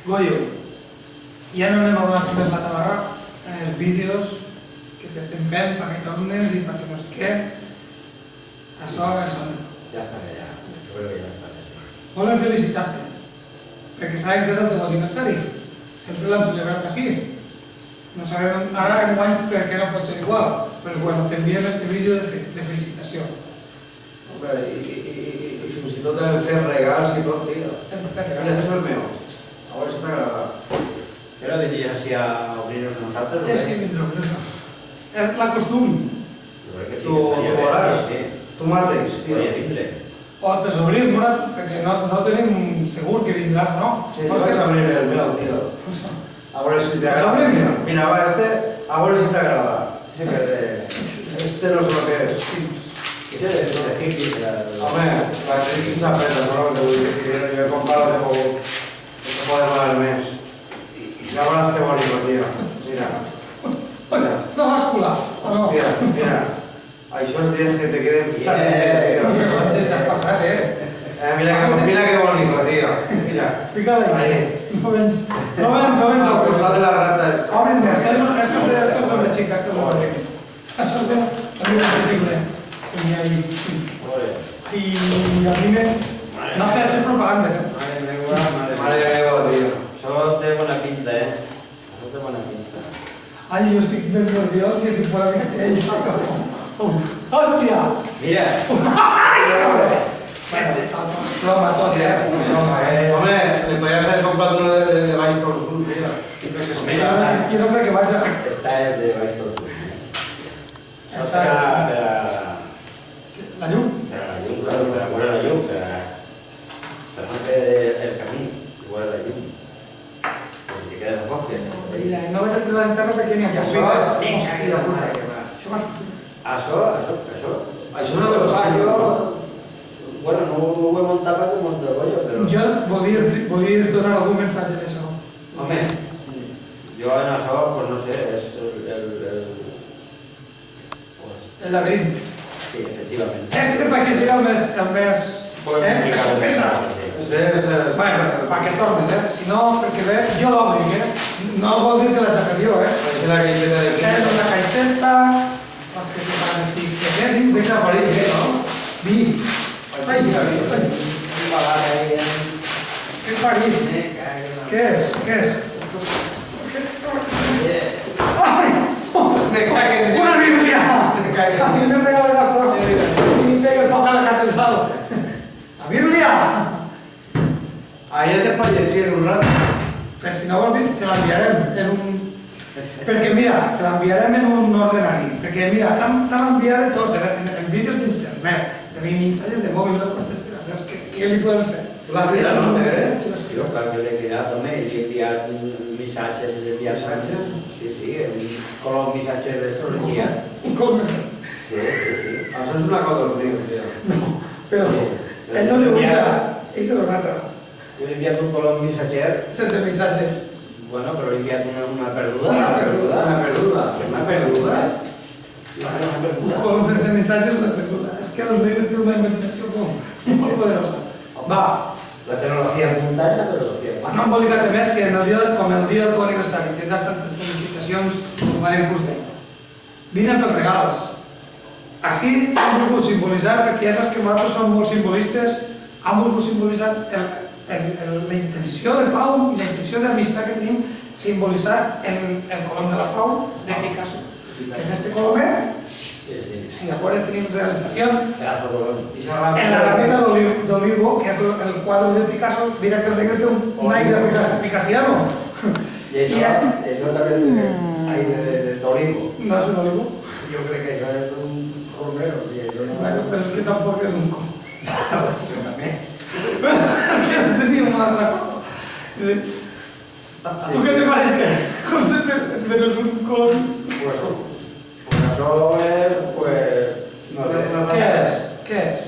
Goyo, ja no anem a donar més la tabarra en els vídeos que t'estem fent perquè tornes i perquè no sé què. Això ens sona. Ja està bé, ja. Jo crec que ja està bé, sí. Volem felicitar-te, perquè sabem que és el teu aniversari. Sempre l'hem celebrat així. No sabem ara enguany per què no pot ser igual, però bueno, t'enviem este vídeo de felicitació. Hombre, i fins i tot hem fet regals i tot, tio. Aquest és el meu. A veure si t'agrada. I ara vindries així a obrir-nos a nosaltres? És que vindrem, és la costum. Jo crec que sí, Tu veuràs, sí. tu mateix, tio. Podria vindre. O t'obrim, Morat, perquè no tenim segur que vindràs, no? Sí, jo vaig obrir el meu, tio. A veure si t'agrada. Mira, va, a veure si t'agrada. Sí que este no és el que és. Això és de hippies. Home, la crisi s'ha fet, no? Que vull dir, jo he comprat de poc. No podem pagar més. I sabràs que bonico, tio. Mira. No bàscula, o no? Hòstia, mira. Això és dies que te queden No t'has passat, Mira que bonico, tío. Mira. Fíjate ahí. No vens Al costat de las ratas. Obren, estos son de chica, estos no valen. Eso es de imposible. Y a mí no hace hecho propaganda, Madre meva, tío. Això té bona pinta, Això té bona pinta. Ay, yo estoy muy nervioso que si fuera mi ell. ¡Hostia! Mira! Broma, tot, Hombre, le podías haber comprado uno de Baix por Sur, tío. Jo no crec que vaig a... Esta és de Baix del Sud. Això Esta serà és- per a... La llum? Per a la llum, claro, per a veure la llum, per no fer el camí, i veure la llum. Pues que quedes a fosques. No vaig a treure la linterna perquè n'hi ha Ja poc. saps, Hòstia puta. va. Això m'has fotut. Això no deu ser jo... no? Bueno, no ho he muntat perquè monta el bollo, però... Jo volies donar algun mensatge d'això. Home, jo en això, pues no sé, és El laberint. Sí, efectivament. Perquè sigui el més... Sorpresa. Bueno, perquè tornes, Si no, perquè ve, jo l'obri, No vol dir que la xaca jo, És la caixeta de És una caixeta... Hòstia, que fan estic... Què dius? Deixa aparell, no? Vi. Ai, mira, vi. Què parit? Què és? Ai! Me cague en Una Bíblia! A mi me pega la sola. I mi pega el foc a la catedral. La Bíblia! Allà te pot llegir un rato. Però si no vol dir, te l'enviarem en un... Perquè mira, te l'enviarem en un ordenari. Perquè mira, t'han enviat tot, en vídeos d'internet, tenim missatges de mòbil, no contestarà. Però és que què li podem fer? La vida, no? Jo, clar, jo l'he quedat, home, i li he enviat missatges, li he enviat missatges. Sí, con missatges d'estos l'he enviat. Un cop més. Sí. Això és una cosa horrible, tio. No, però ell no li usa, ell se lo mata. Jo l'he enviat un colom missatger, Sense missatges. bueno, però l'he enviat una perduda. Una perduda. Un colom sense missatges, una perduda. És que el vídeo té una imaginació molt poderosa. Va, La tecnologia apuntada és la tecnologia. per no embolicar-te més, que com el dia del teu aniversari tindràs tantes felicitacions, ho farem curtet. Vine pels regals. Així hem volgut simbolitzar, perquè ja saps que nosaltres som molt simbolistes, hem volgut simbolitzar la intenció de pau i la intenció d'amistat que tenim, simbolitzar el colom de la pau de Picasso, que és este colomet. Si ahora tenim realització en la Ramita d'Olivo, que és el quadre de Picasso. Mira que el negre té un aire picassiano. I això també té aire d'olivo. No és un olivo? Jo crec que això és un romero. Bueno, però és que tampoc és un com. Jo també. És que no tenim una altra cosa. Tu què te pareix? Com se és un color? Pues això és, pues... no sé. Què és? Què és?